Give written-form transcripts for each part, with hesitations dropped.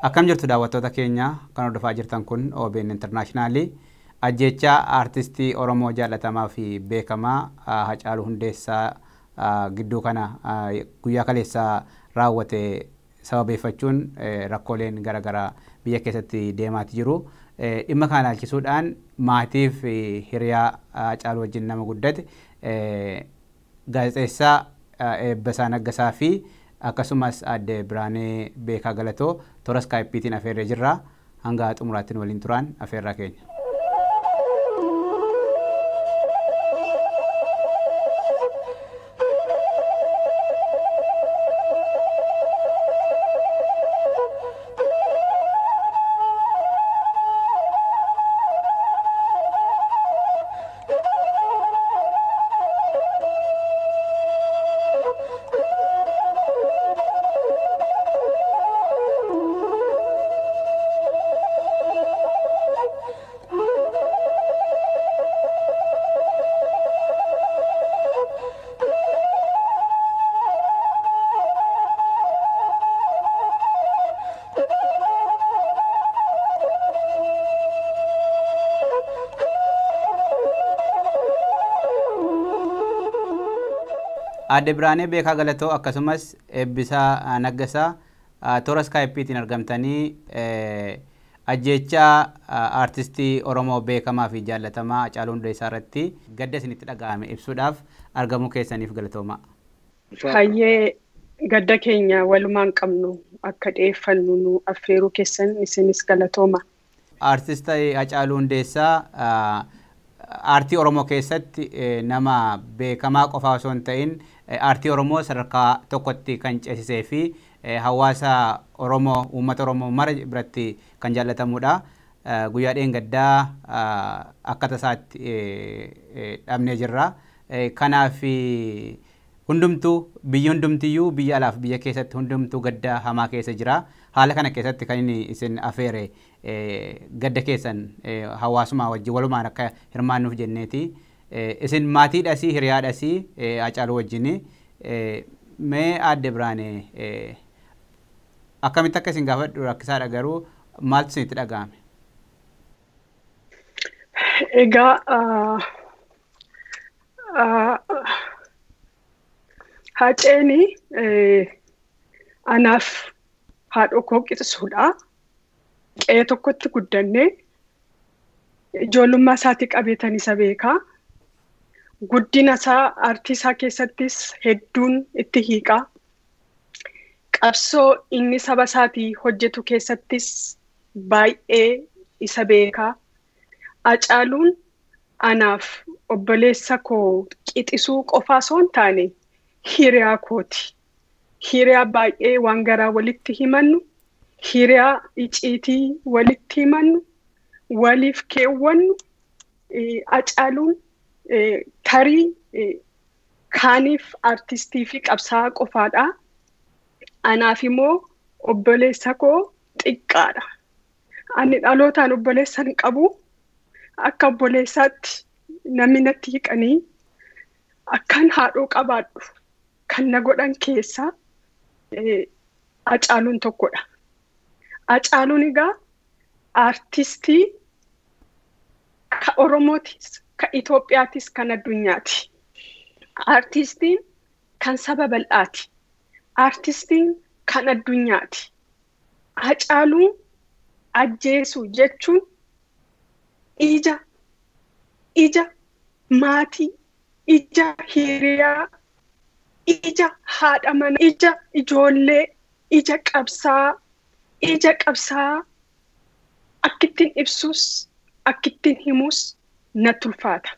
Akkam jirtu daawwattoota keenya kan hordofaa jirtan kun OBN Internationally ajjechaa aartistii Oromoo jaallatamaa fi beekamaa Haacaaluu Hundeessaa gidduu kana guyyaa kaleessaa raawwate sababeeffachuun rakkooleen garaagaraa biyya keessatti deemaati jiru. Dhimma kana ilaalchisuudhaan maatiif hiriyaa Haacaaluu wajjin nama guddate Gaz.Ebbisaa fi akkasumas Aadde Birhaanee Beekaa galatoo toora Skypeetiin afeerree jirra. Hanga xumuraattiin waliin turaan afeerraa keenya. Aadde Birhaanee Beekaa galatoo akkasumas Ebbisaa naggasaa toora Skypeetiin argamtanii ajjechaa aartistii Oromoo beekamaa fi jaallatamaa Haacaaluu Hundeessaa irratti gadda isinitti dhaga'ame ibsuudhaaf argamuu keessaniif galatooma. Hayyee gadda keenya walumaan qabnu akka dhiyeeffannu nu affeeruu keessan isinis galatooma. Aartistii Haacaaluu Hundeessaa aartii Oromoo keessatti nama beekamaa qofaa osoo hin ta'in aartii Oromoo sadarkaa tokkotti kan ceesisee fi hawaasa Oromoo uummata Oromoo mara biratti kan jaallatamudha. Guyyaa Gaddaa akka tasaatti dhabnee jirra. Kanaaf hundumtuu biyyi hundumtiyyuu biyya alaaf biyya keessatti hundumtuu gadda hamaa keessa jira. Haala kana keessatti kan inni isin afeere gadda keessan hawaasuma wajjin walumaan akka hirmaannuuf jenneeti. Isin maatiidhas hiriyaadhas Haacaaluu wajjin mee Aadde Birhaanee akkamitti akka isin gaafadhu rakkisaadha garuu maaltu isinitti dhaga'ame? Egaa Haaceeni anaaf haadha koo qixisuudha. Qe'ee tokkotti guddannee ijoollummaa isaatii qabeetan isa beekaa. Guddina isaa aartii isaa keessattis hedduun itti hiiqaa. Qabsoo inni saba isaatii hojjetu keessattis baay'ee isa beekaa. Haacaaluun anaaf obboleessa koo qixisuu qofaa osoo hin taane hiriyaa kooti. Hiriyaa baay'ee waan garaa walitti himannu, hiriyaa iciitii walitti himannu, waliif keewwannu. Haacaaluun tarii kaaniif aartistii fi qabsaa'aa qofaadha. Anaaf immoo obboleessa koo xiqqaadha. Ani dhalootaan obboleessa hin qabu. Akka obboleessaatti namni natti hiiqanii akkan haadhoo qabaadhu kan na godhan keessaa Haacaaluun tokkodha. Haacaaluun egaa aartistii ka Oromootis, ka Itoophiyaatis, kan addunyaati. Aartistiin kan saba bal'aati. Aartistiin kan addunyaati. Haacaaluun ajjeesuu jechuun ija maatii, ija hiriyaa, ija haadha mana, ija ijoollee, ija qabsaa akkittiin ibsus, akkittiin himus natti ulfaata.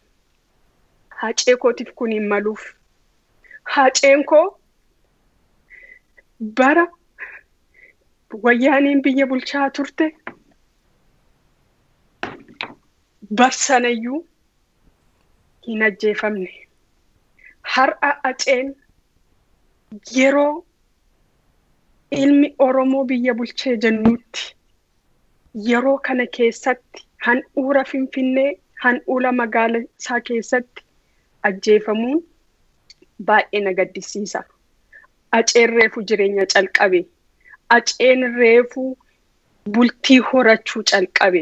Haacee kootiif kun hin maluuf. Haaceen koo bara wayyaaniin biyya bulchaa turte barsanayyuu hin ajjeefamne. Har'a Haaceen yeroo ilmi Oromoo biyya bulchee jennuutti yeroo kana keessatti handhuura Finfinnee, handhuura magaalaa isaa keessatti ajjeefamuun baay'ee na gaddisiisa. Haaceen reefu jireenya calqabe. Haaceen reefu bultii horachuu calqabe.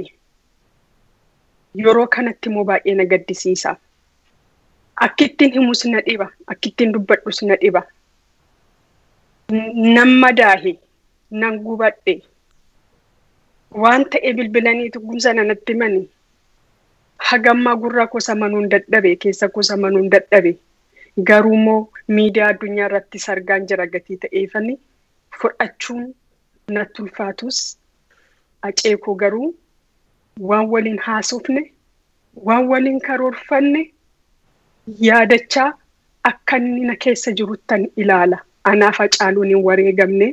Yeroo kanatti immoo baay'ee na gaddisiisa. Akkittiin himus na dhiba, akkittiin dubbadhus na dhiba. Nan madaahe, nan gubadhe. Waan ta'e bilbilaniitu gumsana natti himani. Hagammaa gurra koo samanuun dadhabe, keessa koo samanuun dadhabe. Garuu immoo miidiyaa addunyaa irratti sargaan jira gatii ta'eefani fudhachuun natti ulfaatus. Ajjee koo garuu waan waliin haasofne, waan waliin karoorfanne yaadachaa akka inni na keessa jiruttan ilaala. Anaaf Haacaaluun hin wareegamne,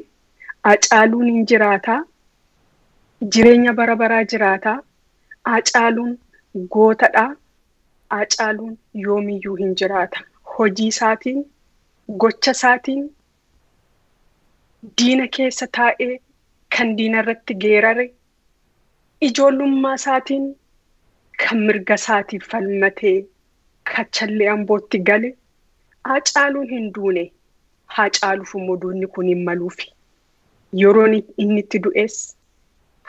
Haacaaluun hin jiraataa, jireenya bara baraa jiraataa, Haacaaluun gootadhaa, Haacaaluun yoomiyyuu hin jiraata. Hojii isaatiin, gocha isaatiin, diina keessa taa'ee kan diina irratti geerare, ijoollummaa isaatiin kan mirga isaatiif falmatee kachallee ambootti gale. Haacaaluun hin duune. Haacaaluuf immoo duunni kun hin maluufi. Yeroon inni itti du'es,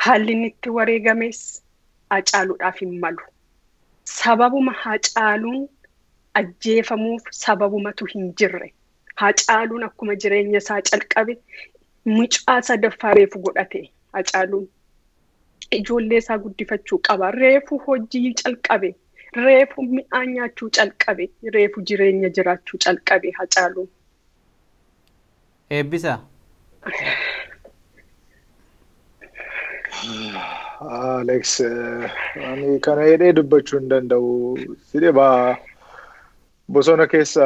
haalli inni itti wareegames Haacaaluudhaaf hin malu. Sababuma Haacaaluun ajjeefamuuf sababumatu hin jirre. Haacaaluun akkuma jireenya isaa calqabe mucaa sadaffaa reefu godhate. Haacaaluun ijoollee isaa guddifachuu qaba. Reefu hojii calqabe. Reefu mi'aan nyaachuu calqabe. Reefu jireenya jiraachuu calqabe Haacaaluun. Ebbisaa. Alex, ani kana jedhee dubbachuu hin danda'u. Sidhibaa bosona keessa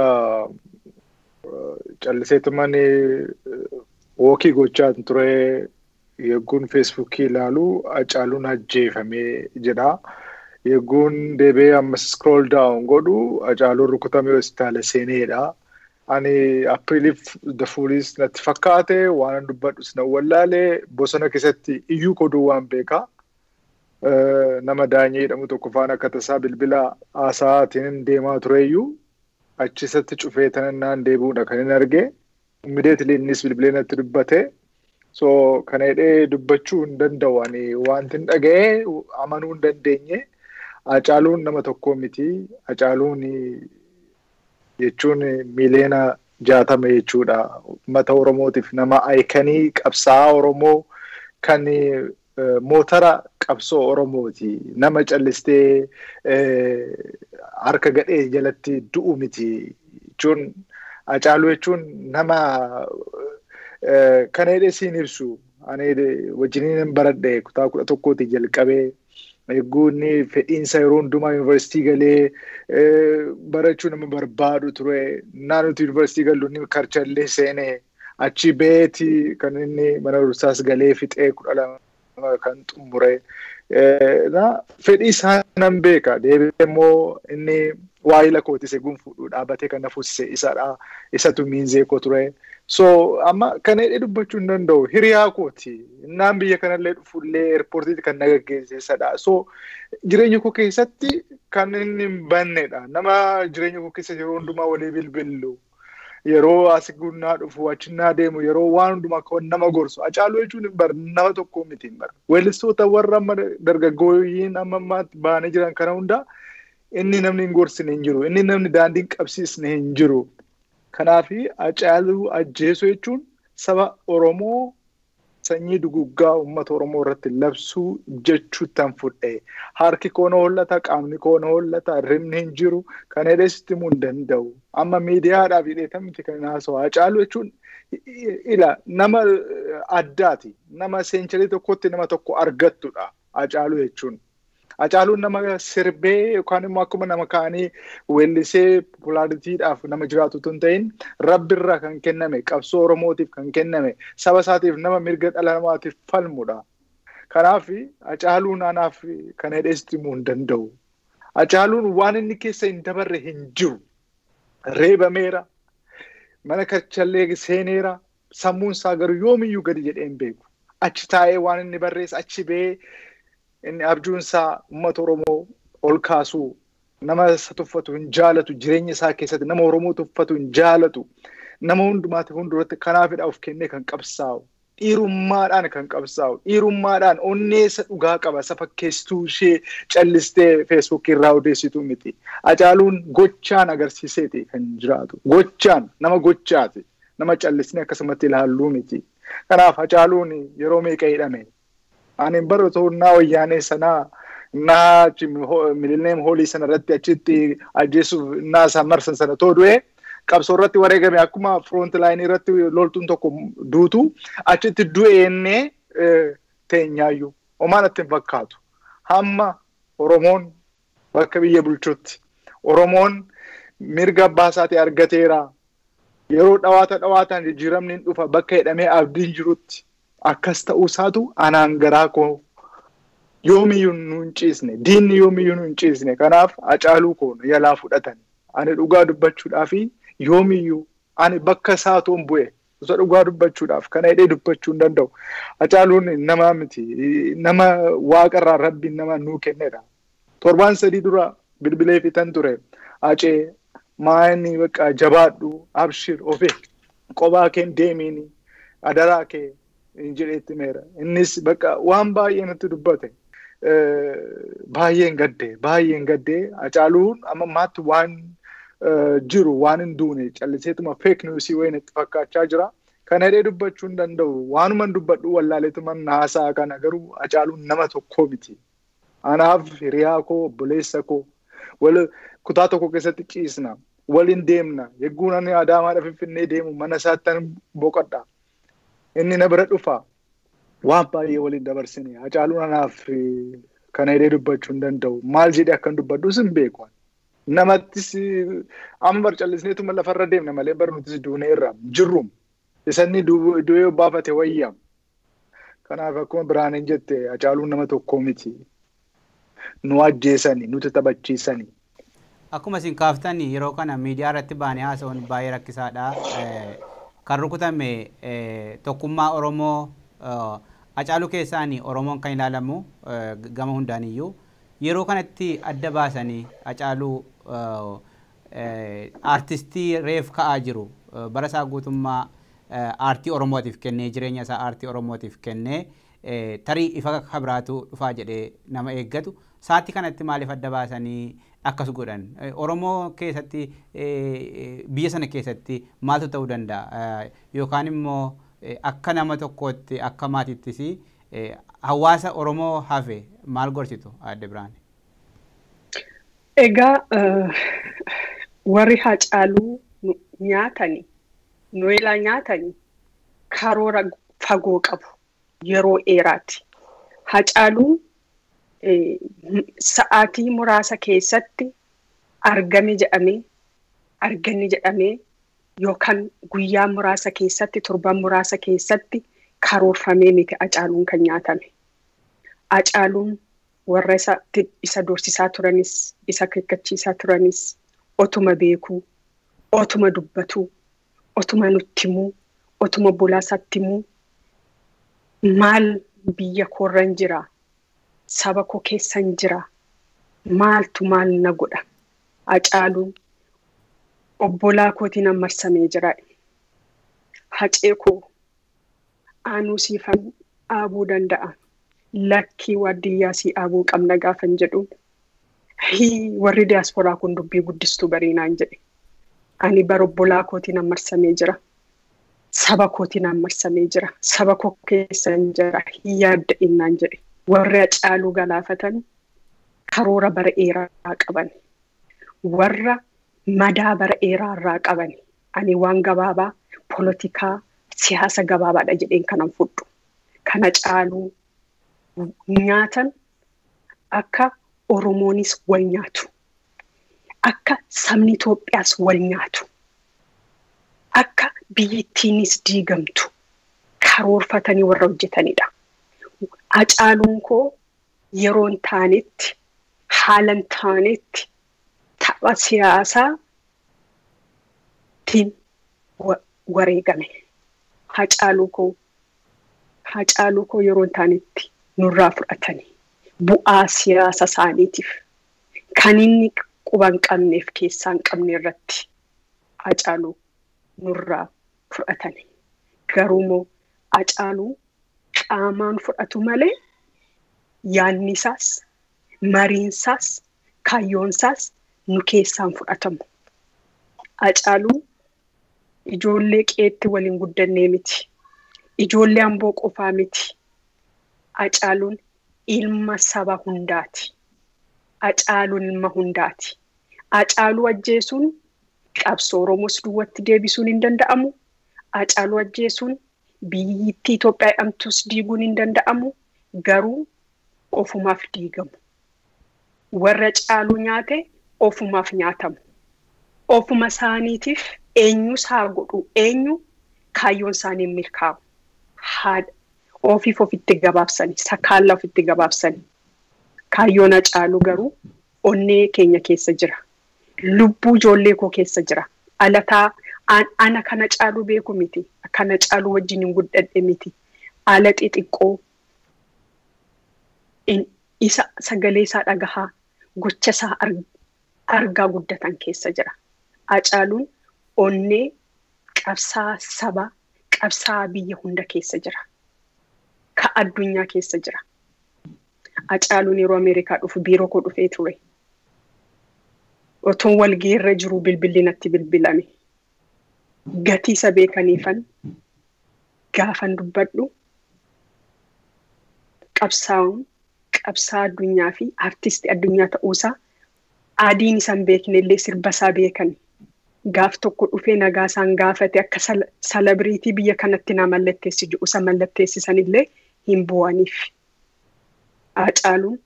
calliseetumani wookii gochaa ture yegguun Feesbuukii ilaalu Haacaaluun ajjeefamee jedha. Yegguun deebi'ee ammas scroll down godhu Haacaaluun rukutamee hospitaala seeneedha. Ani Apriliif the Foolis natti fakkaate waan dubbadhus na wallaalee bosona keessatti iyyuu koduu waan beekaa. Nama daanyee jedhamu tokko faana akka tasaa bilbila haasa'aatiin deemaa tureyyuu achisatti cufee tanannaan deebi'uudha kan hin arge. Immediately innis bilbilee natti dubbate. So kana jedhee dubbachuu hin danda'u. Ani wanti hin dhaga'ee amanuu hin dandeenye. Haacaaluun nama tokko miti. Haacaaluun jechuun miliyoona 60 jechuudha. Uummata Oromootiif nama aykanii qabsaa'aa Oromoo kan mootara qabsoo Oromooti. Nama callistee harka gadhee jalatti du'u miti. Jechuun Haacaaluu jechuun nama kana jedhee siin ibsu. Ani wajjiniin baradhe kutaa 11 jalqabee. Eegguunni fedhiinsa yeroo hundumaa yuunivarsiitii galee barachuu nama barbaadu ture. Naannootti yuunivarsiitii galu inni karchallee seenee achi beeti kan inni mana barumsaas galee fixee 12 kan xumure. Fedhii isaa nan beeka. Deebi'ee immoo inni waa'ila kootis eeguun fuudhuu dhaabbatee kan na fuusise isadha. Isatu miinzee koo ture. So amma kana jedhee dubbachuu hin danda'u. Hiriyaa kooti. Innaan biyya kanallee dhufullee eerpoortiitti kan na gaggeessedha. So jireenya koo keessatti kan inni hin bannedha. Nama jireenya koo keessa yeroo hundumaa walii bilbillu. Yeroo as gunnaa dhufu achinnaa deemu yeroo waan hundumaa kan nama gorsu. Haacaaluu jechuun nama tokko miti hin bara. Weellistoota warra amma dargaggooyyiin amma ammaatti baanee jiran kana hundaa inni namni hin gorsine hin jiru. Inni namni daandii hin qabsiisne hin jiru. Kanaafi Haacaaluu ajjeesuu jechuun saba Oromoo sanyii duguggaa uummata Oromoo irratti labsuu jechuuttan fudhe. Harki koo na hollata, qaamni koo na hollata, rimni hin jiru. Kana jedheesitti himuu hin danda'u. Amma miidiyaadhaaf hidheetan miti kan haasa'u. Haacaaluu jechuun nama addaati. Nama seencharii tokkotti nama tokko argattudha. Haacaaluu jechuun. Haacaaluun nama sirbee yookaan immoo akkuma nama kaanii weellisee populaaritiidhaaf nama jiraatu tun ta'in rabbirraa kan kenname qabsoo Oromootiif kan kenname saba isaatiif nama mirga dhala namaatiif falmudha. Kanaaf Haacaaluun anaaf kan hedheessitti himuu hin danda'u. Haacaaluun waan inni keessa hin dabarre hin jiru. Reebameera. Mana karchallee seeneera. Sammuun isaa garuu yoomiyyuu gadi jedhee hin beeku. Achi taa'ee waan inni barreessa achi ba'ee inni abjuun isaa uummata Oromoo ol kaasuu nama isa tuffatu hin jaalatu jireenya isaa keessatti nama Oromoo tuffatu hin jaalatu nama hundumaatiif hunduratti kanaafidha of kennee kan qabsaa'u dhiirummaadhaan kan qabsaa'u, dhiirummaadhaan onneessa dhugaa qaba, isa fakkeessituu ishee callistee Facebook irraa odeessitu miti. Haacaaluun gochaan agarsiiseeti kan jiraatu. Gochaan nama gochaati. Nama callisnee akkasumatti ilaalluu miti. Kanaaf Haacaaluun yeroo meeqa hidhame? Ani baratoo naa wayyaanee sanaa naa Millennium Hall sana irratti achitti ajjeesuuf naa isaan marsan sana too du'e qabsoo irratti wareegame akkuma front line irratti loltuun tokko duutu achitti du'eennee teenyaayyuu homaan itti hin fakkaatu. Hamma Oromoon bakka biyya bulchutti Oromoon mirga abbaa isaatii argateera. Yeroo dhawaataan jijjiiramni dhufa bakka hidhamee abdiin jirutti akkas ta'uu isaatu anaan garaa koo yoomiyyuu nu hin ciisne, diinni yoomiyyuu nu hin ciisne. Kanaaf Haacaaluu koo yalaa fudhatan. Ani dhugaa dubbachuudhaaf yoomiyyuu ani bakka isaatoon bu'e isa dhugaa dubbachuudhaaf kana hidhee dubbachuu hin danda'u. Haacaaluun nama miti, nama waaqarraa rabbiin nama nuu kennedha. 7 3 dura bilbilee fitan ture. Haacee maayini bakka jabaadhu abshir ofe qobaa kee deemiini adaraa kee jedheetti meera. Innis bakka waan baay'ee natti dubbate. Baay'een gaddee Haacaaluun amma maatti waan jiru waan hin duune calliseetuma fake news wayin itti fakkaachaa jira. Kana hidhee dubbachuu hin danda'u. Waanuman dubbadhu wallaaleetuman naasaa kana garuu Haacaaluun nama tokko miti. Anaaf hiriyaa koo obboleessa koo wal kutaa tokko keessatti ciisna. Waliin deemna. Yegguun ani Adaamaadha Finfinnee deemu mana isaatti boqodha. Inni na bira dhufa. Waan baay'ee waliin dabarsine. Haacaaluun anaaf kana hidhee dubbachuu hin danda'u. Maal jedhee akkan dubbadhus hin beeku. Namattis amma barcallisneetuma lafarra deemna malee barnuutis duunee irraa jirrum. Isanni du'ee baafate wayyaam. Kanaaf akkuma Birhaaneen jette Haacaaluun nama tokko miti. Nu ajjeesanii, nuti taphachiisanii. Akkuma isin kaaftanii yeroo kana miidiyaa irratti baanee haasa'uun baay'ee rakkisaadha. Kan rukutame tokkummaa Oromoo Haacaaluu keessaanii Oromoon kan ilaalamu gama hundaaniyyuu yeroo kanatti adda baasanii Haacaaluu artistii reef ka'aa jiru bara isaa guutummaa aartii Oromootiif kennee jireenya isaa aartii Oromootiif kennee tarii ifa kabiraatu dhufaa jedhee nama eeggatu saatti kanatti maaliif adda baasanii akkas godhan Oromoo keessatti biyya sana keessatti maaltu ta'uu danda'a yookaan immoo akka nama tokkootti akka maatittis hawaasa Oromoo hafe maal gorsitu Aadde Birhaanee? Egaa warri Haacaaluu nyaatanii Noelaa nyaatanii karoora fagoo qabu yeroo dheeraati. Haacaaluu sa'aatii muraasa keessatti arganni jedhamee yookaan guyyaa muraasa keessatti torban muraasa keessatti karoorfamee miti Haacaaluun kan nyaatame. Haacaaluun warra isa dorsisaa turanis isa kekkachiisaa turanis otuma beekuu, otuma dubbatuu, otuma nutti himuu, otuma bolaasatti himuu maal biyya koorran jira, saba koo keessan jira, maaltu maal na godha. Haacaaluun obbolaa kootiin marsamee jira. Hacee koo aanuu siifan aabuu danda'a. Lakkii waardiyyaa si aabuu qabna gaafan jedhuun warri diaasporaa kun dubbii guddistuu bariinaan jedhe. Ani bara obbolaa kootiin marsamee jira. Saba kootiin marsamee jira. Saba koo keessan jira. Yaadda innaan jedhe. Warri Haacaaluu galaafatan karoora bara dheeraa qaban. Warra madaa bara dheeraa irraa qaban. Ani waan gabaabaa polotikaa siyaasa gabaabaadha jedheen kanan fudhu. Kan Haacaaluu nyaatan akka Oromoonis wal nyaatu. Akka sabni Itoophiyaas wal nyaatu. Akka biyyattiinis diigamtu karoorfatanii warra hojjetanidha. Haacaaluun koo yeroon taanetti haalan taanetti tapha siyaasaa tiin wareegame. Haacaaluu koo yeroon taanetti nurraa fudhatanii bu'aa siyaasa isaaniitiif kan inni quban qabneef keessaan qabne irratti Haacaaluu nurraa fudhatanii. Garuumoo Haacaaluu qaamaan fudhatu malee yaadni isaas, mariin isaas, kaayyoon isaas nu keessaan fudhatamu. Haacaaluu ijoollee qeetti waliin guddannee miti. Ijoollee Amboo qofaa miti. Haacaaluun ilma saba hundaati. Haacaaluun ilma hundaati. Haacaaluu ajjeesuun qabsoo Oromoos duwwatti deebisuun hin danda'amu. Haacaaluu ajjeesuun biyyittii Itoophiyaa jedhamtus diiguun hin danda'amu. Garuu ofumaaf diigamu. Warra Haacaaluu nyaate ofumaaf nyaatamu. Ofuma isaaniitiif eenyus haa godhu, eenyu kaayyoon isaanii milkaa'u. Haadha ofiif ofitti gabaabsanii, sakaalla ofitti gabaabsanii. Kaayyoon Haacaaluu garuu onnee keenya keessa jira. Lubbuu ijoollee koo keessa jira. Alataa ana kana Haacaaluu beeku miti. Kana Haacaaluu wajjin hin guddadhe miti. Ala xixiqqoo isa sagalee isaa dhagahaa, gocha isaa argaa guddatan keessa jira. Haacaaluun onnee qabsaa saba, qabsaa biyya hunda keessa jira. Ka addunyaa keessa jira. Haacaaluun yeroo Ameerikaa dhufu biiroo koo dhufee ture. Otoon walgeerra jiru bilbilli natti bilbilame. Gatii isa beekaniifan gaafan dubbadhu qabsaa addunyaa fi artistii addunyaa ta'uusaa adiin isaan beeknellee sirba isaa beekan. Gaaf tokko dhufee nagaa isaan gaafate akka salabiriitii biyya kanatti na mallatteessi jedhu isa mallatteessisanillee hin bu'aniif. Haacaaluun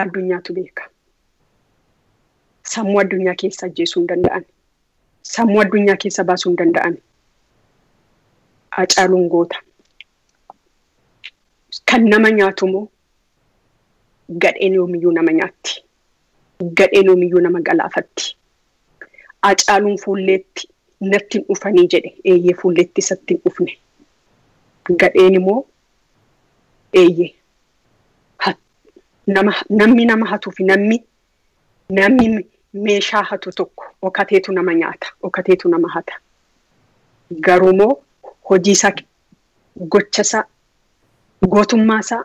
addunyaatu beeka. Sammuu addunyaa keessa ajjeesuu hin danda'an. Sammuu addunyaa keessa baasuu hin danda'an. Haacaaluun goota. Kan nama nyaatu moo gadheen yoomiyyuu nama nyaatti. Gadheen yoomiyyuu nama galaafatti. Haacaaluun fuulleetti natti hin dhufanii jedhe eeyyee fuulleetti isatti hin dhufne. Gadheen immoo eeyyee. Namni nama hatuu fi namni meeshaa hatu tokko okateetu nama nyaata, okateetu nama hata. Garuu moo hojii isaa, gocha isaa, gootummaa isaa,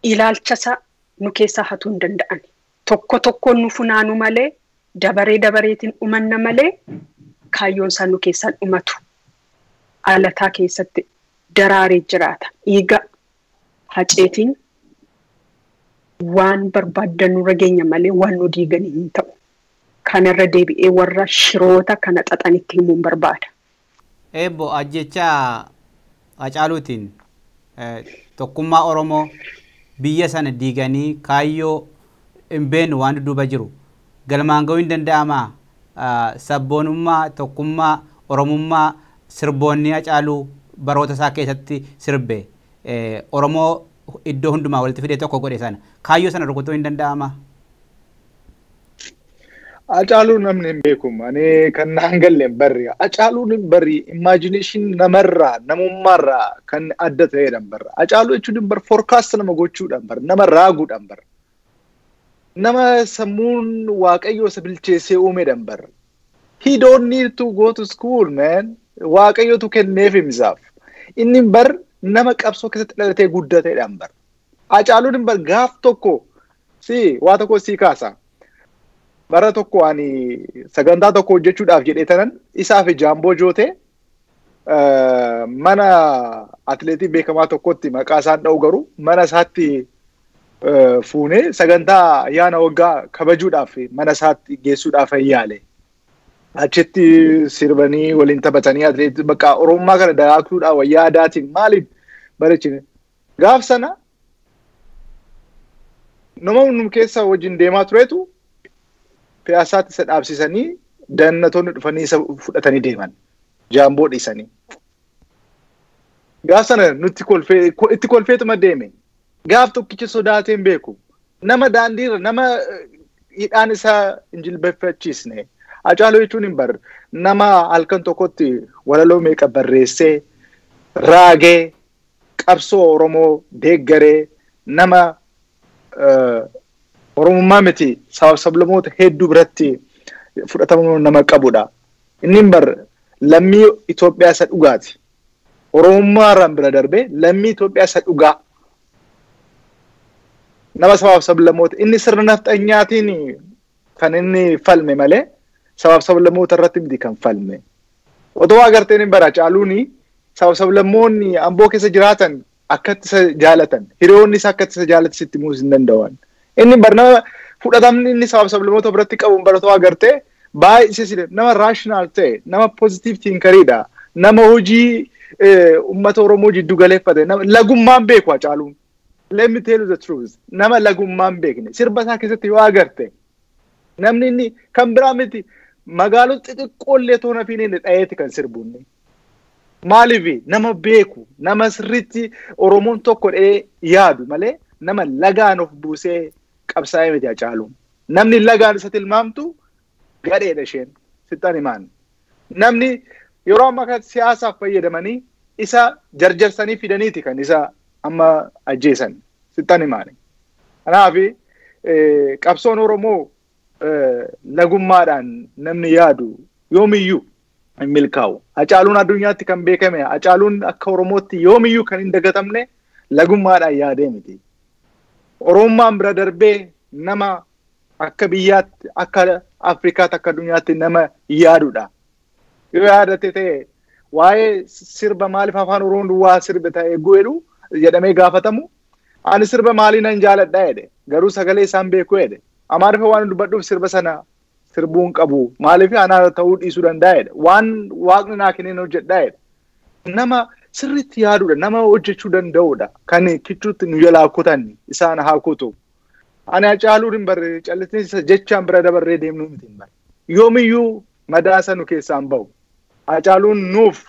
ilaalcha isaa nu keessaa hatuu hin danda'an. Tokkoon nu funaanu malee, dabareetiin dhumanna malee, kaayyoon isaa nu keessaan dhumatu. Alataa keessatti daraaree jiraata. Dhiiga haceetiin waan barbaaddan nurra geenya malee waan nu diiganii hin ta'u. Kanarra deebi'ee warra shiroota kana xaxanitti himuun barbaada. Eebbo Ajjechaa Haacaaluutiin tokkummaa Oromoo biyya sana diiganii kaayyoo hin beeknu waan dudduuba jiru. Galmaan ga'uu hin danda'amaa? Sabboonummaa, tokkummaa, Oromummaa sirboonni Haacaaluu baroota isaa keessatti sirbe. Oromoo iddoo hundumaa walitti fidee tokko godhe sana. Kaayyoo sana rukutuu hin danda'amaa? Haacaaluun namni hin beeku. Ani kan naan galle hin barri. Haacaaluun hin barri. Imagination namarraa, namummaarraa kan adda ta'edhaan barra. Haacaaluu jechuun hin barra. Forecast nama gochuudhaan barra. Nama raaguudhaan barra. Nama sammuun Waaqayyoo isa bilcheessee uumeedhaan barra. He don't need to go to school, man. Waaqayyootu kenneef himsaaf. Inni bar nama qabsoo keessatti dhalatee guddateedhaan barra. Haacaaluun hin bar gaaf tokko waa tokko sii kaasa. Bara tokko ani sagantaa tokko hojjechuudhaaf jedhee tanan isaaf jaamboo jootee mana atileetii beekamaa tokkotti maqaa isaan dha'u garuu mana isaatti fuunee sagantaa yaana waggaa kabajuudhaaf mana isaatti geessuudhaaf yaale. Achitti sirbanii waliin taphatanii atileetii bakka Oromummaa kana dagaagsuudhaaf wayyaa aadaatiin maaliif bareechine. Gaaf sana nama hundum keessa wajjin deemaa tureetu Piyaasaatti isa dhaabsisanii dannatoonni dhufanii isa fudhatanii deeman. Jaamboo dhiisanii. Gaaf sana nutti itti kolfeetuma deeme. Gaaf tokkicha sodaatee hin beeku. Nama daandiirra nama hidhaan isaa hin jilbeeffachiisne. Haacaaluu jechuun hin barre. Nama halkan tokkotti walaloo meeqa barreessee raagee qabsoo Oromoo deeggaree nama Oromummaa miti sablamoota hedduu biratti fudhatama nama qabudha. Inni bar lammii Itoophiyaa isa dhugaati. Oromummaa irraan bira darbee lammii Itoophiyaa isa dhugaa. Nama sabaaf sablammoota inni sirna nafxanyaatiin kan inni falme malee sabaaf sablammoota irratti miti kan falme. Otoo agarteen hin bara Haacaaluun sabaaf sablammoonni Amboo keessa jiraatan akkatti isa jaalatan hiriyoonni isaa akkatti isa jaalatan sitti himuu hin danda'an. Inni barnama fudhatamni inni sabaaf sablammoota biratti qabu baratoo agartee baay'ee nama raashinaal ta'e nama pozitiiv tiinkariidha. Nama hojii uummata Oromoo jiddu galeeffate lagummaan beeku Haacaaluun. Let me tell you the truth. Nama lagummaan beekne sirba isaa keessatti yoo agarte namni inni kan biraa miti magaalota xixiqqoollee toona fi inni dhayeeti kan sirbuunni. Maaliif nama beeku nama sirriitti Oromoon tokko dhee yaadu malee nama lagaan of buusee qabsaa'ee miti Haacaaluun. Namni lagaan isa tilmaamtu gadheedha isheen sittan himaan. Namni yeroo ammaa kana siyaasaaf fayyadamanii isa jarjarsanii fidaniiti kan isa amma ajjeesan sittan himaani. Kanaaf qabsoon Oromoo lagummaadhaan namni yaadu yoomiyyuu hin milkaa'u. Haacaaluun addunyaatti kan beekame Haacaaluun akka Oromootti yoomiyyuu kan hin dagatamne lagummaadhaan yaadee miti. Oromummaan bira darbee nama akka biyyaatti akka Afrikaatti akka addunyaatti nama yaadudha. Yoo yaadate ta'e waa'ee sirba maaliif afaan Oromoon duwwaa sirbe ta'e godhu jedhamee gaafatamu ani sirba maalii nan jaaladha jedhe garuu sagalee isaan beeku jedhe Amaariffa waan dubbadhuuf sirba sana sirbuun qabu maaliif anaa ta'uu dhiisuu danda'a jedhe waan waaqni naa kenneen hojjedha jedhe nama sirriitti yaadudha nama hojjechuu danda'udha kan kichuutti nu jalaa kutan isaan haa kutu ani Haacaaluu hin barre callisni jechaan bira dabarree deemnu miti hin barre yoomiyyuu madaasa nu keessaan bahu Haacaaluun nuuf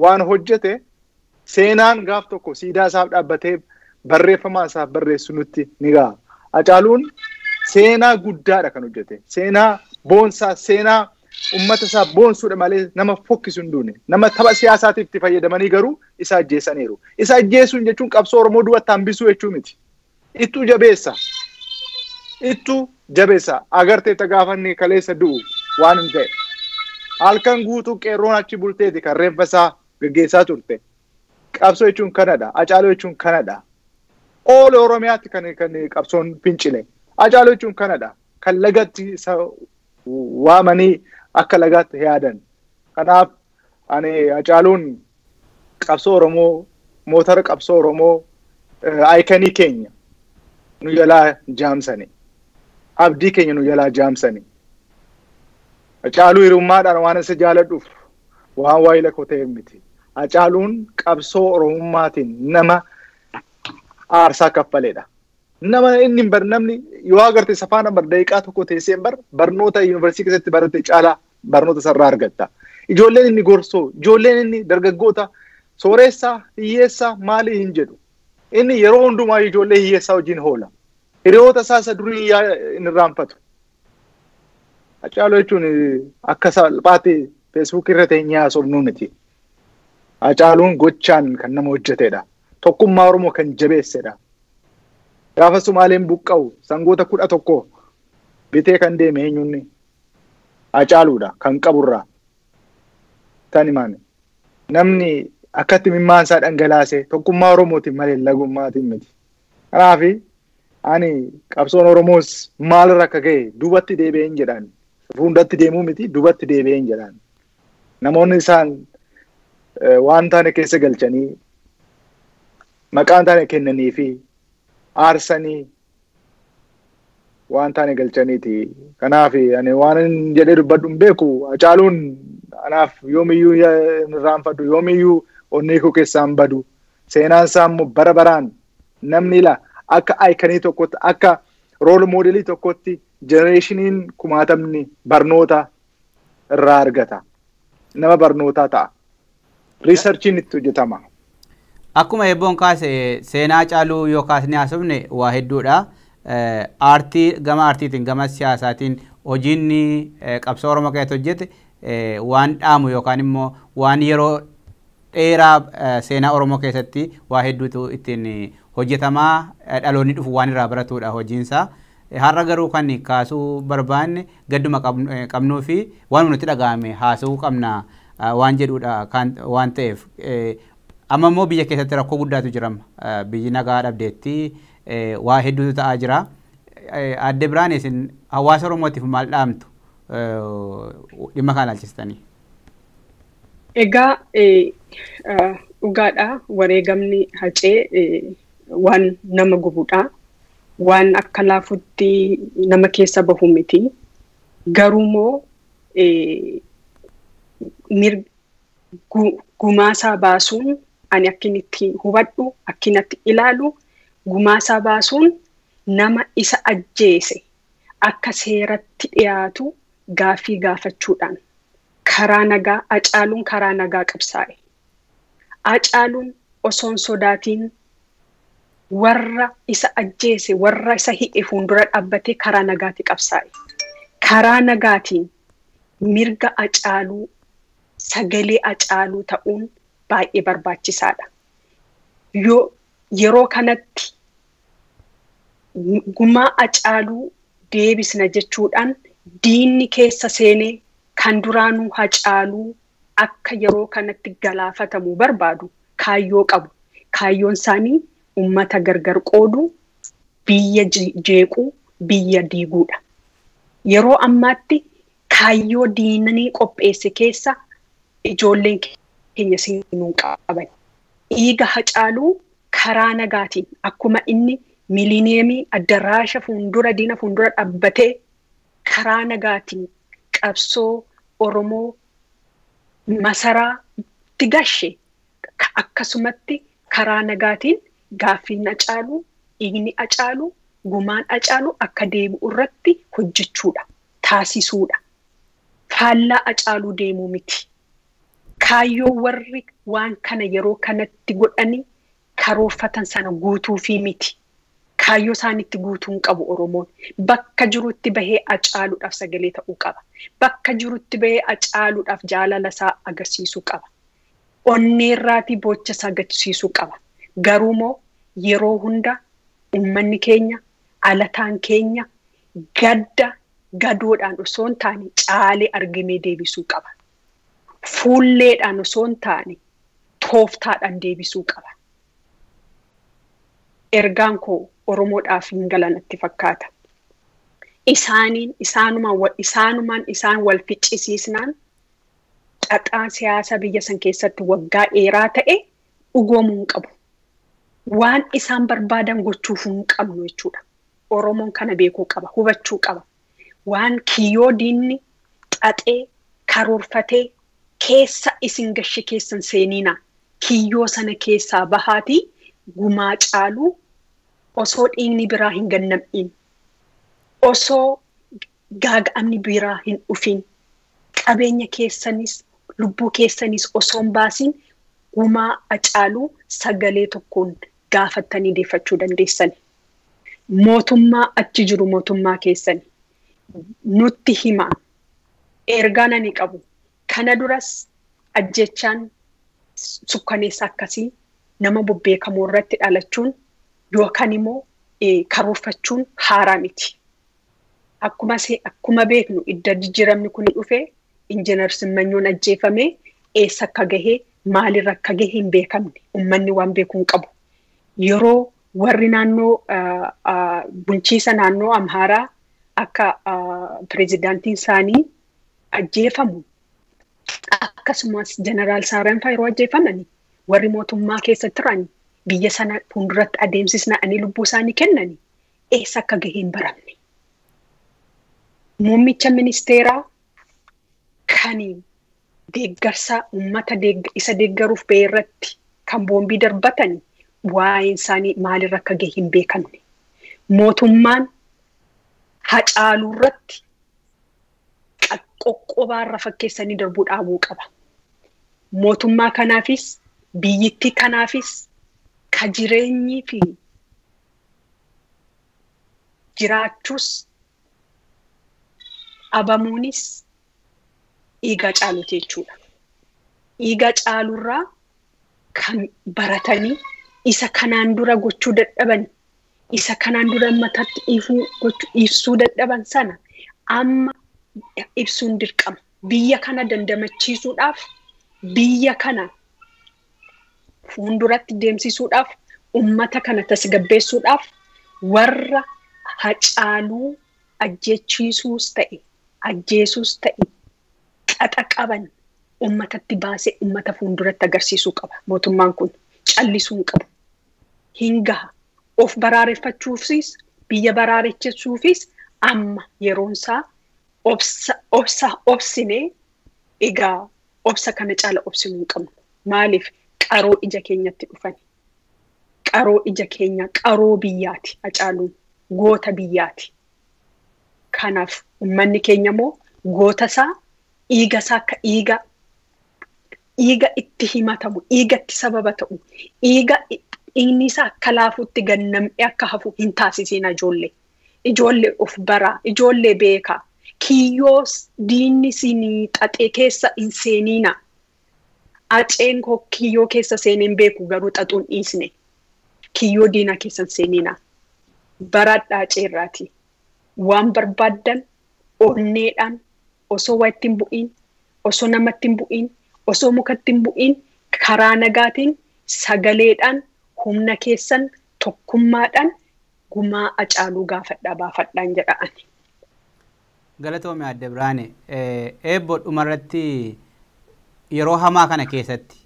waan hojjete seenaan gaaf tokko siidaa isaaf dhaabbatee barreeffamaa isaaf barreessu nutti ni ga'a. Haacaaluun seenaa guddaadha kan hojjete. Seenaa boonsaa, seenaa uummata isaa boonsuudha malee nama fokkisu hin duune. Nama tapha siyaasaatiif itti fayyadamanii garuu isa ajjeesaniiru. Isa ajjeesuun jechuun qabsoo Oromoo duubatti hambisuu jechuu miti. Ittuu jabeessa. Ittuu jabeessa. Agartee gaafanni kaleessa du'u waan hin ta'e. Halkan guutuu qeerroon achi bulteeti kan reeffa isaa gaggeessaa turte. Qabsoo jechuun kanadha. Haacaaluu jechuun kanadha. Oola Oromiyaatti kan qabsoon fincile. Haacaaluu jechuun kanadha. Kan lagatti isa waamanii akka lagaatti yaadan. Kanaaf ani Haacaaluun qabsoo Oromoo, motora qabsoo Oromoo aayikanii keenya nu jalaa jaamsani. Abdii keenya nu jalaa jaamsani. Haacaaluu hirummaadhaan waan isa jaaladhuuf waan waayila kotee miti. Haacaaluun qabsoo Oromummaatiin nama aarsaa kaffaleedha. Nama inni namni yoo agarte safaan bar daqiiqaa tokko teessee barnoota yuunivarsiitii keessatti barate caalaa barnoota sarraa argatta. Ijoolleen inni gorsoo, ijoolleen inni dargaggoota sooressaa, hiyyeessaa maalii hin jedhu. Inni yeroo hundumaa ijoollee hiyyeessaa wajjin hoola. Hiriyoota isaa durii hin irraanfatu. Haacaaluu jechuun akka salphaatti feesbuuk irra teenyee haasofnuu miti. Haacaaluun gochaan kan nama hojjetedha. Tokkummaa Oromoo kan jabeessedha. Gaafa Sumaaleen buqqa'u sangoota 11 bitee kan deeme eenyuunni Haacaaluudha kan qaburraa. Tan himaan namni akkatti mimmaan isaa dhangalaase tokkummaa Oromootiin malee lagummaatiin miti. Kanaaf ani qabsoon Oromoos maalirra akka ga'e duubatti deebi'een jedhaan. Fuundatti deemuu miti duubatti deebi'een jedhaan. Namoonni isaan waan taane keessa galchanii maqaan taane kennanii fi aarsanii waan taane galchaniiti. Kanaaf ani waan jedhee dubbadhu hin beeku. Haacaaluun anaaf yoomiyyuu irraanfadhu yoomiyyuu onnee koo keessaan badu. Seenaan isaa immoo bara baraan namni ila akka aayikanii tokkotti akka rool moodelii tokkotti jenereeshiniin kumaatamni barnoota irraa argata. Nama barnootaa ta'a. Riisarchiin itti hojjetama. Akkuma eebboon kaase seenaa Haacaaluu yoo kaasnee haasofne waa hedduudha. Aartii gama aartiitiin gama siyaasaatiin hojiin qabsoo Oromoo keessatti hojjete waan dhaamu yookaan immoo waan yeroo dheeraa seenaa Oromoo keessatti waa hedduutu ittiin hojjetamaa dhaloonni dhufu waan irraa baratudha hojiinsaa. Har'a garuu kan kaasuu barbaanne gadduma qabnuu fi waan nuti dhagahame haasa'uu qabna waan jedhudha waan ta'eef Amma immoo biyya keessatti rakkoo guddaatu jira. Biyyi nagaa dhabdeetti waa hedduutu ta'aa jira. Aadde Birhaanee isin hawaasa Oromootiif maal dhaamtu dhimma kana ilaalchistanii? Egaa dhugaadha wareegamni hacee waan nama gubuudha. Waan akka laafutti nama keessa bahu miti. Garuumoo gumaasaa baasuun ani akkinitti hubadhu akkinatti ilaalu gumaasaa baasuun nama isa ajjeese akka seeratti dhiyaatu gaaffii gaafachuudhaan karaa nagaa Haacaaluun karaa nagaa qabsaa'e. Haacaaluun osoon sodaatiin warra isa ajjeese warra isa hidhe fuuldura dhaabbatee karaa nagaatti qabsaa'e. Karaa nagaatiin mirga Haacaaluu sagalee Haacaaluu ta'uun baay'ee barbaachisaadha. Yeroo kanatti gumaa Haacaaluu deebisna jechuudhaan diinni keessa seenee kan duraanuu Haacaaluu akka yeroo kanatti galaafatamu barbaadu kaayyoo qabu. Kaayyoon isaanii ummata gargar qoodu, biyya jeequu, biyya diiguudha. Yeroo ammaatti kaayyoo diinanii qopheesse keessa ijoolleen keenya seenuu qaban. Dhiiga Haacaaluu karaa nagaatiin akkuma inni miilineemii addaraasha fuuldura diina fuuldura dhaabbatee karaa nagaatiin qabsoo Oromoo masaraatti gashe akkasumatti karaa nagaatiin gaaffiin Haacaaluu, dhiigni Haacaaluu, gumaan Haacaaluu akka deebi'u irratti hojjechuudha, taasisuudha. Faallaa Haacaaluu deemuu miti. Kaayyoo warri waan kana yeroo kanatti godhanii karoorfatan sana guutuufii miti. Kaayyoo isaanitti guutuun qabu Oromoon. Bakka jirutti bahee Haacaaluudhaaf sagalee ta'uu qaba. Bakka jirutti bahee Haacaaluudhaaf jaalala isaa agarsiisuu qaba. Onneerraatii bocha isaa agarsiisuu qaba. Garuumoo yeroo hunda uummanni keenya, alataan keenya gadoodhaan osoo hin taane caalee argamee deebisuu qaba. Fuulleedhaan osoo hin taane tooftaadhaan deebisuu qaba. Ergaan koo Oromoodhaaf hin galanatti fakkaata. Isaanumaan isaan wal ficcisiisnaan xaxaa siyaasa biyya san keessatti waggaa dheeraa ta'e dhugoomuu hin qabu. Waan isaan barbaadan gochuuf hin qabnu jechuudha. Oromoon kana beekuu qaba, hubachuu qaba. Waan kiyyoo diinni xaxee karoorfatee keessa isin gashe keessan seenina. Kiyyoo sana keessaa bahaatii gumaa Haacaaluu osoo dhiigni biraa hin gannam'in, osoo gaaga'amni biraa hin dhufin, qabeenya keessanis lubbuu keessanis osoo hin baasin gumaa Haacaaluu sagalee tokkoon gaafattanii deeffachuu dandeessani. Mootummaa achi jiru mootummaa keessani nutti himaa. Ergaan ani qabu kana duras ajjechaan sukkaneessa akkasii nama bebbeekamoo irratti dhalachuun yookaan immoo karoorfachuun haaraa miti. Akkuma beeknu idda jijjiiramni kun dhufe injiinar Simmanyoon ajjeefame eessa akka gahee maalirra akka gahee hin beekamne uummanni waan beekuu hin qabu. Yeroo warri naannoo bulchiisa naannoo Amhaaraa akka pireezidaantiin isaanii ajjeefamu akkasumas jeneraal Saarenfaa yeroo ajjeefamani warri mootummaa keessatti turani biyya sana fuulduratti adeemsisna'anii lubbuu isaanii kennani eessa akka gahee hin baramne. Muummicha ministeeraa kan deeggarsa uummata isa deeggaruuf ba'e irratti kan boombii darbatani waa'een isaanii maalirra akka gahee hin beekamne. Mootummaan Haacaaluu irratti qoqqobaarra fakkeessanii darbuu dhaabuu qaba. Mootummaa kanaafis biyyittii kanaafis ka jireenyii fi jiraachuus abamuunis dhiiga Haacaaluuti jechuudha. Dhiiga Haacaaluurraa kan baratanii isa kanaan dura gochuu dadhaban, isa kanaan dura mataatti ibsuu dadhaban sana amma ibsuun dirqama. Biyya kana dandamachiisuudhaaf, biyya kana fuulduratti deemsisuudhaaf ummata kana tasgabbeessuudhaaf warra Haacaaluu ajjechiisuus ta'e ajjeesuus ta'e qaxa qaban ummatatti baasee ummata fuulduratti agarsiisuu qaba. Mootummaan kun callisuu qabu. Hingaha of baraareffachuufis biyya baraarechuufis amma yeroonsaa obsinee egaa obsa kana caala obsinuu qabnu. Maaliif qaroo ija keenyatti dhufani? Qaroo ija keenya qaroo biyyaati. Haacaaluun goota biyyaati. Kanaaf ummanni keenya immoo goota isaa dhiiga isaa akka dhiiga itti himatamu, dhiiga itti sababa ta'u, dhiiga inni isaa akka laafuutti gannam'ee akka hafu hin taasisiin ijoollee. Ijoollee of baraa, ijoollee beekaa. Kiyyoo diinni sinii xaxee keessa hin seeniina. Aceen koo kiyyoo keessa seeneen beeku garuu xaxuun dhiisne. Kiyyoo diina keessa hin seeniina. Baradhaa ceerraati. Waan barbaaddan onneedhaan osoo waa ittiin bu'iin, osoo namatti hin bu'iin, osoo mukatti hin bu'iin, karaa nagaatiin sagaleedhaan humna keessan tokkummaadhaan gumaa Haacaaluu gaafadhaa baafadhaan jedhaan. Galatoomii Aadde Birhaanee, eebbo dhumarratti yeroo hamaa kana keessatti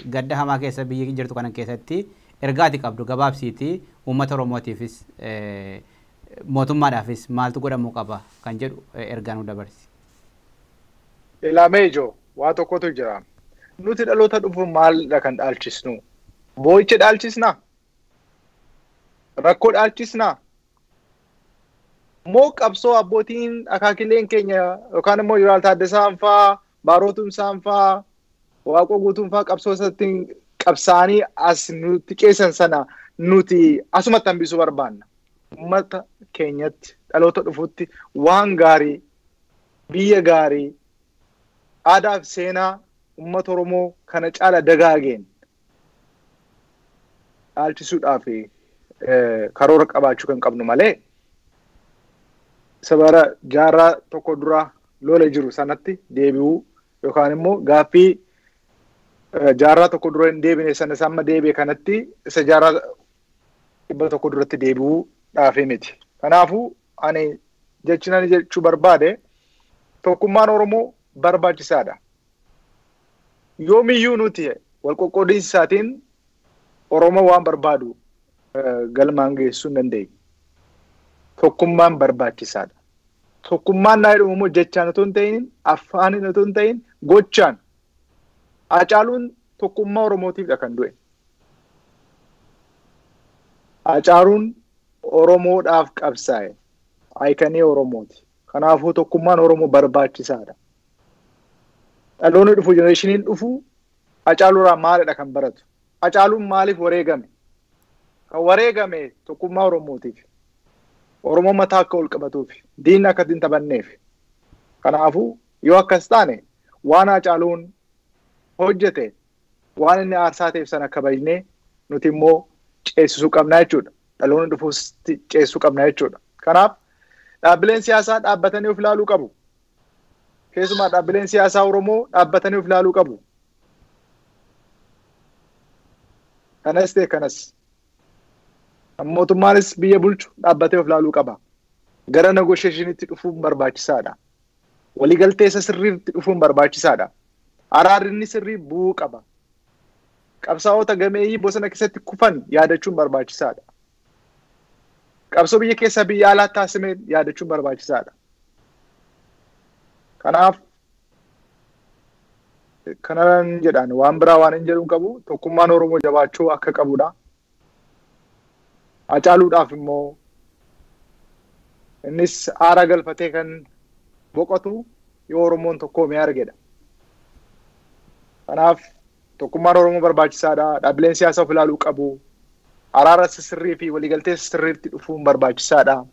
gadda hamaa keessa biyyi jirtu kana keessatti ergaati qabdu gabaabsiiti uummata Oromootiifis mootummaadhaafis maaltu godhamuu qaba kan jedhu ergaa nu dabarsi. Ilaamee ijoo waa tokkotu jira. Nuti dhaloota dhufu maalidha kan dhaalchisnu? Boo'icha dhaalchisnaa? Rakkoo dhaalchisnaa? Moo qabsoo abbootiin akaakileen keenya yookaan immoo Jeneraal Taaddasaan fa'aa, Baarootumsaan fa'aa, Waaqoo Guutuun fa'aa qabsoo isatti qabsaanii as nuti qeessan sana nuti asumatti hambisuu barbaanna. Uummata keenyatti dhaloota dhufuutti waan gaarii, biyya gaarii, aadaa fi seenaa uummata Oromoo kana caala dagaageen dhaalchisuudhaaf karoora qabaachuu kan qabnu malee sabara jaarraa tokko dura lola jiru sanatti deebi'uu yookaan immoo gaaffii jaarraa tokko dura hin deebine sana amma deebi'e kanatti isa jaarraa dhibba tokko duratti deebi'uu dhaafee miti. Kanaafuu ani jechuu barbaade tokkummaan Oromoo barbaachisaadha. Yoomiyyuu nuti wal qoqqoodinsaatiin Oromoo waan barbaadu galmaan geessuu hin dandeenye. Tokkummaan barbaachisaadha. Tokkummaan naa jedhamu immoo jechaan otoo hin ta'in, afaanin otoo hin ta'in, gochaan. Haacaaluun tokkummaa Oromootiifidha kan du'e. Haacaaluun Oromoodhaaf qabsaa'e. Aayikanii Oromooti. Kanaafuu tokkummaan Oromoo barbaachisaadha. Dhaloonni dhufu, jenereeshiniin dhufu Haacaaluurraa maalidha kan baratu? Haacaaluun maaliif wareegame? Kan wareegame tokkummaa Oromootiif. Oromoo mataa akka ol qabatuuf, diinni akka hin taphanneef. Kanaafuu yoo akkas taane waan Haacaaluun hojjete, waan inni aarsaa ta'eef sana kabajnee nuti immoo ceesisuu qabna jechuudha. Dhaloonni dhufuus ceesisuu qabna jechuudha. Kanaaf dhaabbileen siyaasaa dhaabbatanii of ilaaluu qabu. Keessumaa dhaabbileen siyaasaa Oromoo dhaabbatanii of ilaaluu qabu. Kanas ta'e kanas. Mootummaanis biyya bulchu dhaabbatee of ilaaluu qaba. Gara negotiationitti dhufuun barbaachisaadha. Waliigaltee isa sirriitti dhufuun barbaachisaadha. Araarri sirrii bu'uu qaba. Qabsaa'ota gameeyyii bosona keessatti kufan yaadachuun barbaachisaadha. Qabsoo biyya keessaa biyya alaatti taasifame yaadachuun barbaachisaadha. Kanaaf kanaan jedhaan waan biraa waan hin jedhuun qabu tokkummaan Oromoo jabaachuu akka qabudha. Haacaaluudhaaf immoo innis aara galfatee kan boqotu yoo Oromoon tokkoomee argedha. Kanaaf tokkummaan Oromoo barbaachisaadha. Dhaabbileen siyaasaa of ilaaluu qabu. Araara sirrii fi waliigaltee sirriitti dhufuun barbaachisaadha.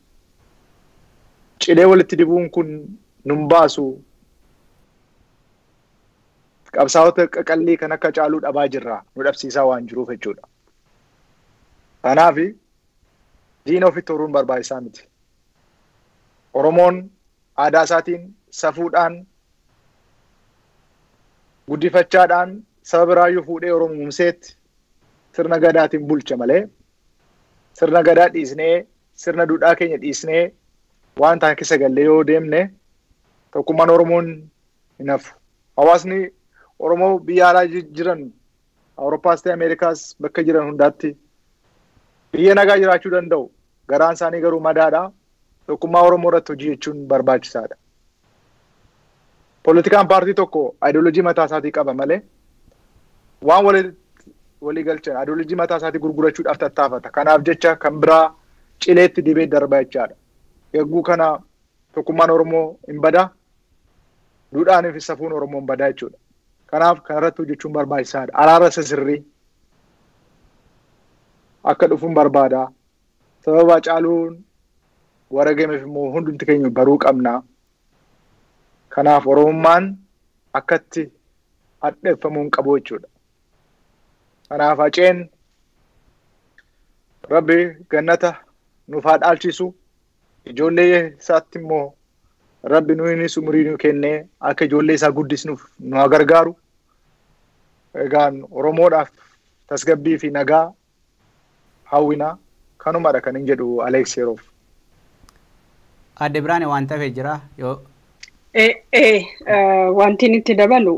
Cilee walitti dibuun kun nun baasu. Qabsaa'ota qaqallii kan akka Haacaaluu dhabaa jirra. Nu dhabsiisaa waan jiruuf jechuudha. Kanaaf diina ofitti horuun barbaachisaa miti. Oromoon aadaa isaatiin, safuudhaan, guddifachaadhaan, saba biraayyuu fuudhee Oromumseetti sirna gadaatiin bulcha malee sirna gadaa dhiisnee sirna duudhaa keenya dhiisnee waan ta'an keessa gallee yoo deemne tokkummaan Oromoon hin hafu. Hawaasni Oromoo biyya alaa jiran Awurooppaas ta'e Ameerikaas bakka jiran hundaatti biyya nagaa jiraachuu danda'u. Garaan isaanii garuu madaadha. Tokkummaa Oromoo irratti hojii jechuun barbaachisaadha. Poolitikaan paartii tokko ideoloojii mataa isaatii qaba malee waan walii galchan ideoloojii mataa isaatii gurgurachuudhaaf tattaafata. Kanaaf jecha kan biraa cileetti dibee darbaa jechaadha. Eeguu kana tokkummaan Oromoo hin badaa. Duudhaanii fi safuun Oromoo hin badaa jechuudha. Kanaaf kanarratti hojjechuun barbaachisaadha. Araara sirrii akka dhufuun barbaada. Sababa Haacaaluun waragameef immoo hundumti keenya baruu qabna. Kanaaf Oromummaan akkatti hadheeffamuu hin qabu jechuudha. Kanaaf Haaceen Rabbi gannata nuuf haa dhaalchisu. Ijoollee isaatti immoo Rabbi nuyi umurii nu kennee akka ijoollee isaa guddisnuuf nu haa gargaaru. Egaan Oromoodhaaf tasgabbii fi nagaa hawwina. Kanumadha kan hin jedhu Alex yeroof. Aadde Birhaanee waan ta'eef jira yoo wanti itti dabalu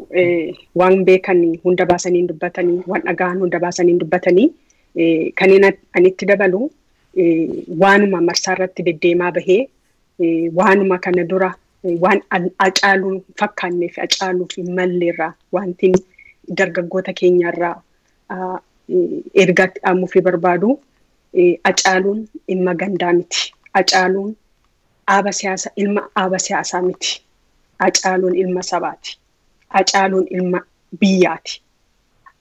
waan beekanii hunda baasanii dubbatanii waan dhagaan hunda baasanii dubbatanii kan ani itti dabalu waanuma marsaa irratti deddeemaa bahee waanuma kana dura waan Haacaaluu fakkaannee fi Haacaaluu fi malleerraa wanti dargaggoota keenyarraa ergaatti dhaamuu fi barbaadu. Haacaaluun ilma gandaa miti. Haacaaluun ilma aaba siyaasaa miti. Haacaaluun ilma sabaati. Haacaaluun ilma biyyaati.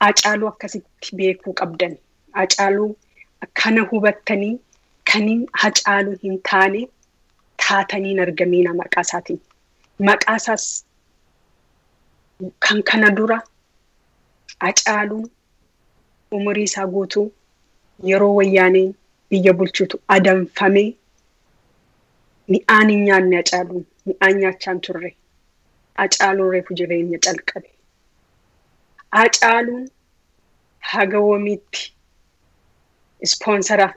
Haacaaluu akkasitti beekuu qabdan. Haacaaluu kana hubattanii kaniin Haacaaluu hin taane taataniin argamiina maqaa isaatiin. Maqaa isaas kan kana dura Haacaaluun umurii isaa guutuu yeroo wayyaaneen biyya bulchutu adamfamee mi'aan hin nyaanne Haacaaluun mi'aan nyaachaan turre. Haacaaluun reefu jireenya calqabe. Haacaaluun haga wamiitti ispoonsara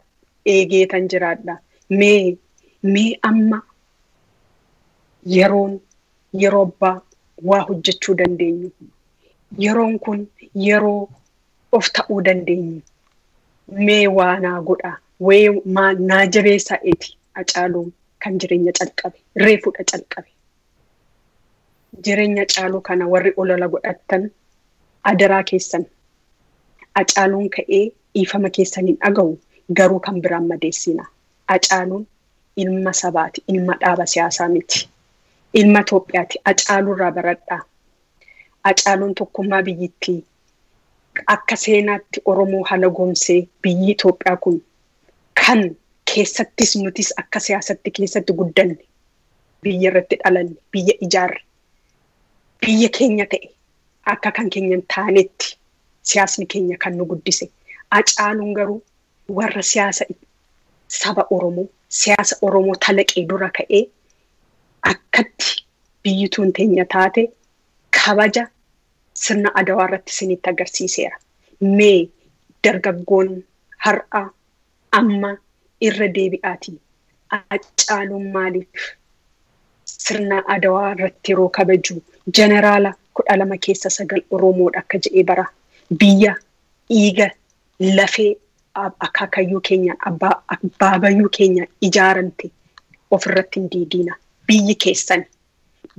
eegeetan jiraadha. Mee amma yeroo abbaa waa hojjechuu dandeenyu. Yeroon kun yeroo of ta'uu dandeenyu. Mee waa naa godha. Naa jabeessaa eeti. Haacaaluun kan jireenya calqabe. Reefudha calqabe. Jireenya Haacaaluu kana warri olola godhattan adaraa keessan. Haacaaluun ka'ee dhiifama keessaniin dhaga'u garuu kan biraan madeessina. Haacaaluun ilma sabaati. Ilma dhaaba siyaasaa miti. Ilma Itoophiyaati. Haacaaluurraa baradhaa. Haacaaluun tokkummaa biyyittii akka seenaatti Oromoo haala goomsee biyyi Itoophiyaa kun kan keessattis nutis akka siyaasatti keessatti guddanne biyya irratti dhalanne biyya ijaarre biyya keenya ta'e akka kan keenya taanetti siyaasni keenya kan nu guddise. Haacaaluun garuu warra siyaasa saba Oromoo siyaasa Oromoo talaqee dura ka'ee akkatti biyyituun teenya taate kabaja sirna Adawaa irratti isinitti agarsiiseera. Mee dargaggoon har'a amma irra deebi'aatii Haacaaluun maaliif sirna Adawaa irratti yeroo kabaju jeneraala 12 keessa 9 Oromoodha akka jedhee bara biyya dhiiga lafee akaakayyuu keenya abbaabayyuu keenya ijaaramte ofirratti hin diidina. Biyyi keessan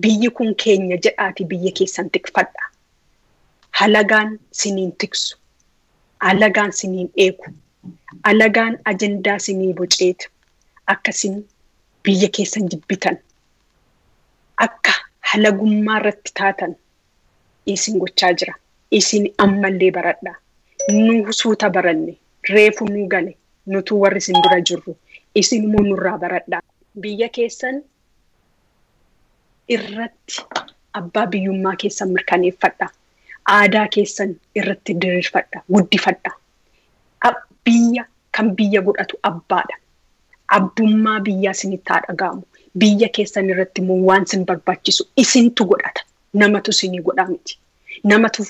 biyyi kun keenya jedhaati biyya keessan tikfadha. Halagaan siniin tiksu. Alagaan siniin eegu. Alagaan ajandaa sinii boceetu. Akkasin biyya keessan jibbitan. Akka halagummaa irratti taatan isin gochaa jira. Isin ammallee baradha. Nu suuta baranne. Reefu nu gale. Nutu warri isin dura jirru. Isin immoo nurraa baradha. Biyya keessan irratti abbaa biyyummaa keessan mirkaneeffadha. Aadaa keessan irratti diriirfadha. Guddifadha. Biyya kan biyya godhatu abbaadha. Abbummaa biyyaa isinitti haa dhaga'amu. Biyya keessan irratti immoo waan isin barbaachisu isintu godhata. Namatu isinii godhaa miti. Namatu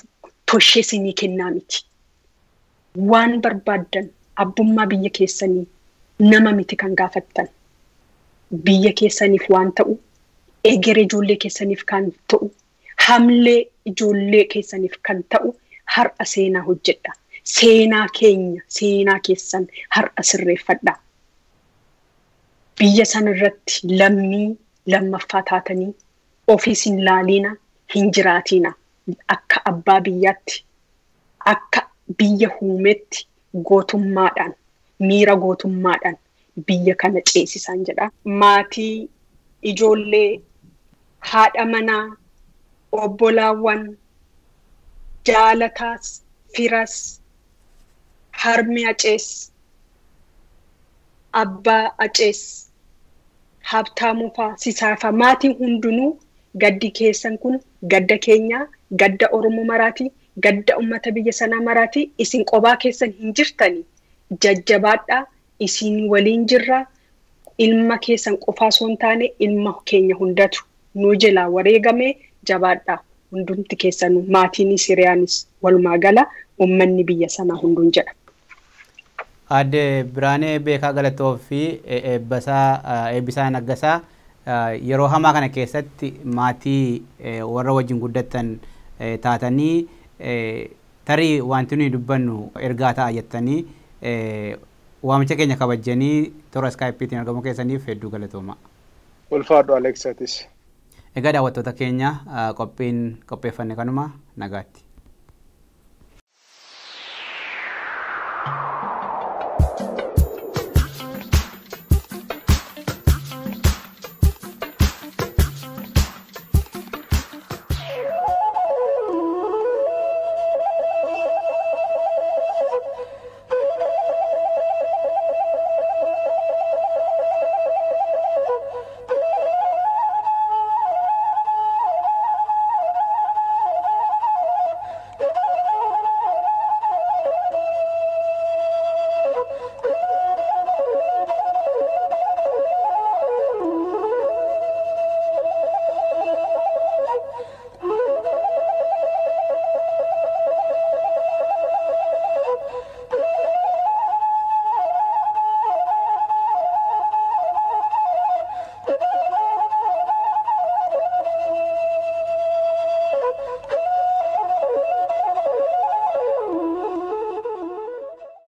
toshee isinii kennaa miti. Waan barbaaddan abbummaa biyya keessanii nama miti kan gaafattan. Biyya keessaniif waan ta'u, egeree ijoollee keessaniif kan ta'u, hamlee ijoollee keessaniif kan ta'u har'a seenaa hojjedha. Seenaa keenya, seenaa keessan har'a sirreeffadha. Biyya san irratti lammii lammaffaa taatanii ofiis hin laaliina, hin jiraatina. Akka abbaa biyyaatti, akka biyya huumetti gootummaadhaan, miira gootummaadhaan biyya kana ceesisaan jedha. Maatii, ijoollee, haadha manaa, obbolaawwan, jaalataas, firas, harmi acees, abbaa acees, habtaamufaa, sisaafaa, maatiin hundinuu gaddi keessan kun gadda keenyaa, gadda Oromoo maraatii, gadda ummata biyya sanaa maraatii. Isin qobaa keessan hin jirtanii. Jajjabaadhaa, isin waliin jirra. Ilma keessan qofaa osoo hin taane ilma keenya hundatu nu jalaa wareegamee jabaadhaa. Hundumti keessanuu maatiinis hiriyaanis walumaa gala uummanni biyya sanaa hunduun jedha. Aadde Birhaanee Beekaa galatoo fi Eebbisaa Naggasaa yeroo hamaa kana keessatti maatii warra wajjin guddatan taatanii tarii wanti nuyi dubbannu ergaa ta'a jettanii waamicha keenya kabajanii toora Skypeetiin argamuu keessaniif hedduu galatooma. Ulfaadhu Aleksatis. Egaa daawwattoota keenya qopheeffanne kanuma nagaatti.